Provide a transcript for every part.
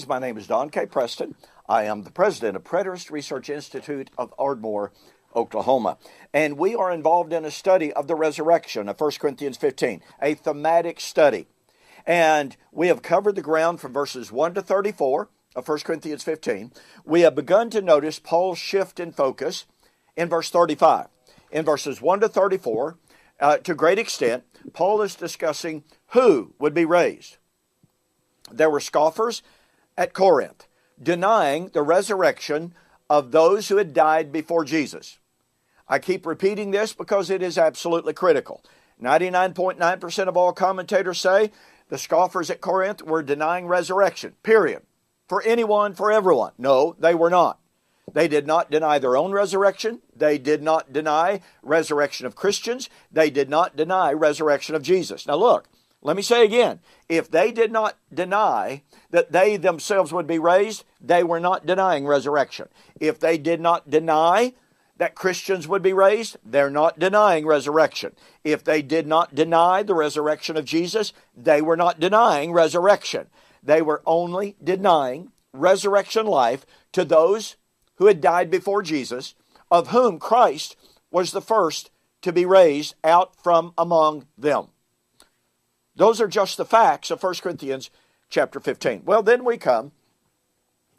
My name is Don K. Preston. I am the president of Preterist Research Institute of Ardmore, Oklahoma. And we are involved in a study of the resurrection of 1 Corinthians 15, a thematic study. And we have covered the ground from verses 1 to 34 of 1 Corinthians 15. We have begun to notice Paul's shift in focus in verse 35. In verses 1 to 34, to a great extent, Paul is discussing who would be raised. There were scoffers at Corinth, denying the resurrection of those who had died before Jesus. I keep repeating this because it is absolutely critical. 99.9% of all commentators say the scoffers at Corinth were denying resurrection, period. For anyone, for everyone. No, they were not. They did not deny their own resurrection. They did not deny resurrection of Christians. They did not deny resurrection of Jesus. Now look, let me say again, if they did not deny that they themselves would be raised, they were not denying resurrection. If they did not deny that Christians would be raised, they're not denying resurrection. If they did not deny the resurrection of Jesus, they were not denying resurrection. They were only denying resurrection life to those who had died before Jesus, of whom Christ was the first to be raised out from among them. Those are just the facts of 1 Corinthians chapter 15. Well, then we come,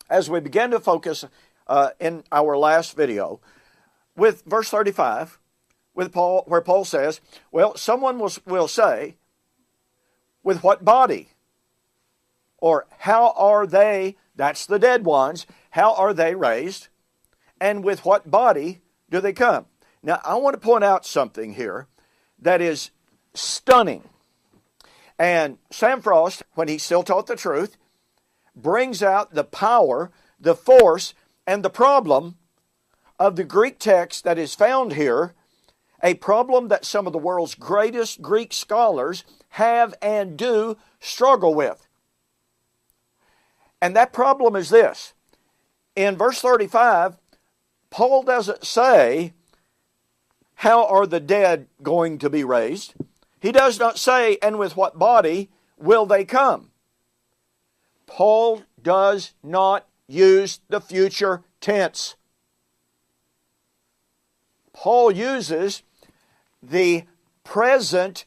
as we begin to focus in our last video, with verse 35, with Paul, where Paul says, well, someone will say, with what body? Or how are they, that's the dead ones, how are they raised? And with what body do they come? Now, I want to point out something here that is stunning. And Sam Frost, when he still taught the truth, brings out the power, the force, and the problem of the Greek text that is found here, a problem that some of the world's greatest Greek scholars have and do struggle with. And that problem is this. In verse 35, Paul doesn't say, how are the dead going to be raised? He does not say, and with what body will they come? Paul does not use the future tense. Paul uses the present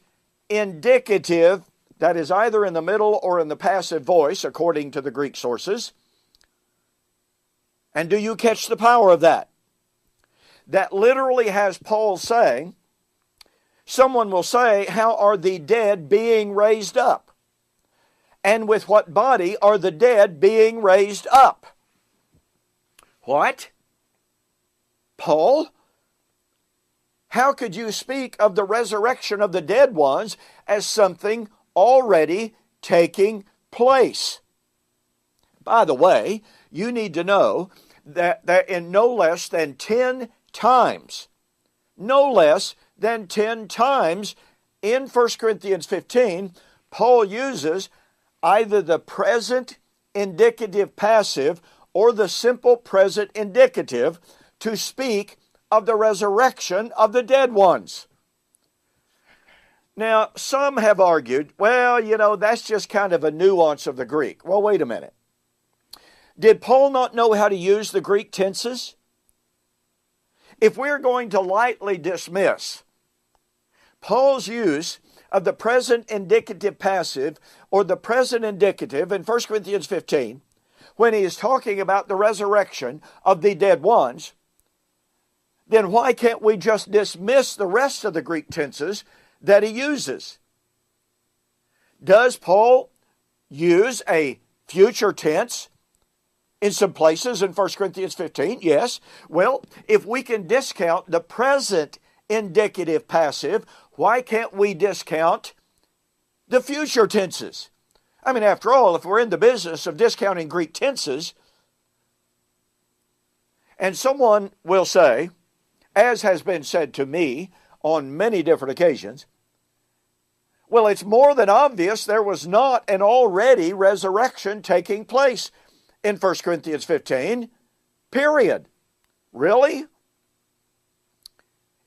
indicative that is either in the middle or in the passive voice, according to the Greek sources. And do you catch the power of that? That literally has Paul saying, someone will say, how are the dead being raised up? And with what body are the dead being raised up? What? Paul? How could you speak of the resurrection of the dead ones as something already taking place? By the way, you need to know that in no less than 10 times, no less than 10 times in 1 Corinthians 15, Paul uses either the present indicative passive or the simple present indicative to speak of the resurrection of the dead ones. Now, some have argued, well, that's just kind of a nuance of the Greek. Well, wait a minute. Did Paul not know how to use the Greek tenses? If we're going to lightly dismiss Paul's use of the present indicative passive or the present indicative in 1 Corinthians 15, when he is talking about the resurrection of the dead ones, then why can't we just dismiss the rest of the Greek tenses that he uses? Does Paul use a future tense in some places in 1 Corinthians 15? Yes. Well, if we can discount the present indicative passive, why can't we discount the future tenses? I mean, after all, if we're in the business of discounting Greek tenses, and someone will say, as has been said to me on many different occasions, well, it's more than obvious there was not an already resurrection taking place in 1 Corinthians 15, period. Really?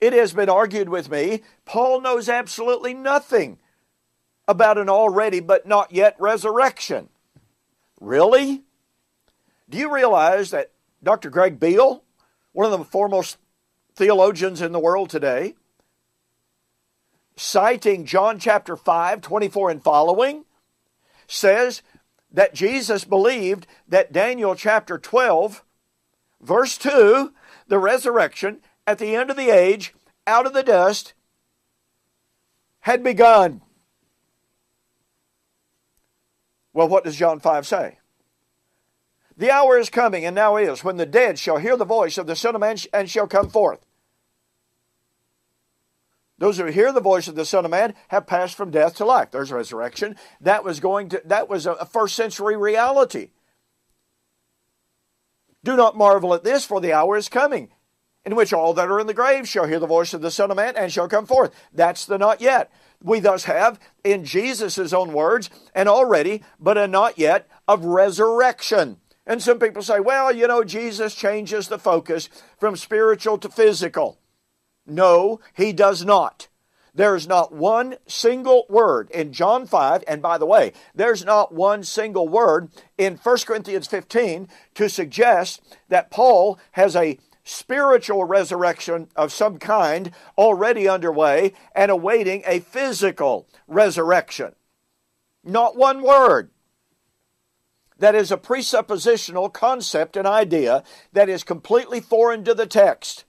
It has been argued with me, Paul knows absolutely nothing about an already but not yet resurrection. Really? Do you realize that Dr. Greg Beale, one of the foremost theologians in the world today, citing John chapter 5, 24 and following, says that Jesus believed that Daniel chapter 12, verse 2, the resurrection at the end of the age, out of the dust, had begun. Well, what does John 5 say? The hour is coming, and now is, when the dead shall hear the voice of the Son of Man and shall come forth. Those who hear the voice of the Son of Man have passed from death to life. There's resurrection. That was a first century reality. Do not marvel at this, for the hour is coming, in which all that are in the grave shall hear the voice of the Son of Man and shall come forth. That's the not yet. We thus have, in Jesus' own words, an already, but a not yet, of resurrection. And some people say, well, Jesus changes the focus from spiritual to physical. No, he does not. There's not one single word in John 5, and by the way, there's not one single word in 1 Corinthians 15 to suggest that Paul has a spiritual resurrection of some kind already underway and awaiting a physical resurrection. Not one word. That is a presuppositional concept and idea that is completely foreign to the text.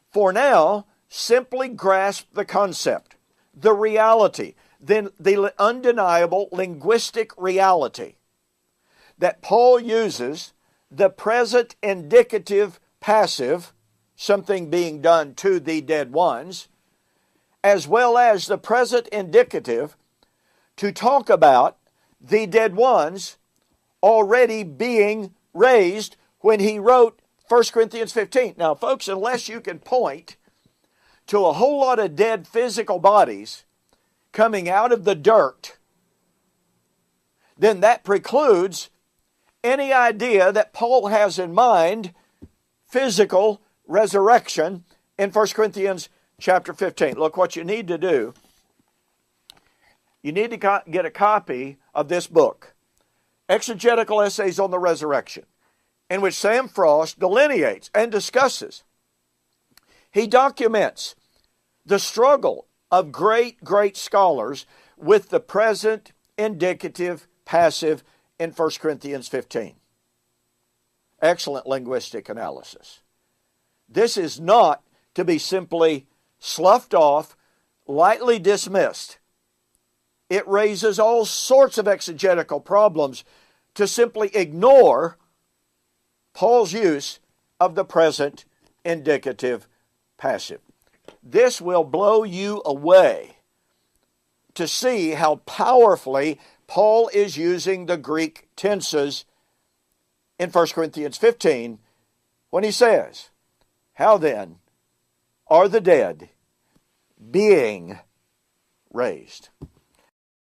For now, simply grasp the concept, the reality, then the undeniable linguistic reality that Paul uses the present indicative passive, something being done to the dead ones, as well as the present indicative to talk about the dead ones already being raised when he wrote 1 Corinthians 15. Now, folks, unless you can point to a whole lot of dead physical bodies coming out of the dirt, then that precludes any idea that Paul has in mind physical resurrection in 1 Corinthians chapter 15. Look, what you need to do, you need to get a copy of this book, Exegetical Essays on the Resurrection, in which Sam Frost delineates and discusses. He documents the struggle of great scholars with the present indicative passive in 1 Corinthians 15. Excellent linguistic analysis. This is not to be simply sloughed off, lightly dismissed. It raises all sorts of exegetical problems to simply ignore Paul's use of the present indicative passive. This will blow you away to see how powerfully Paul is using the Greek tenses in 1 Corinthians 15 when he says, how then are the dead being raised?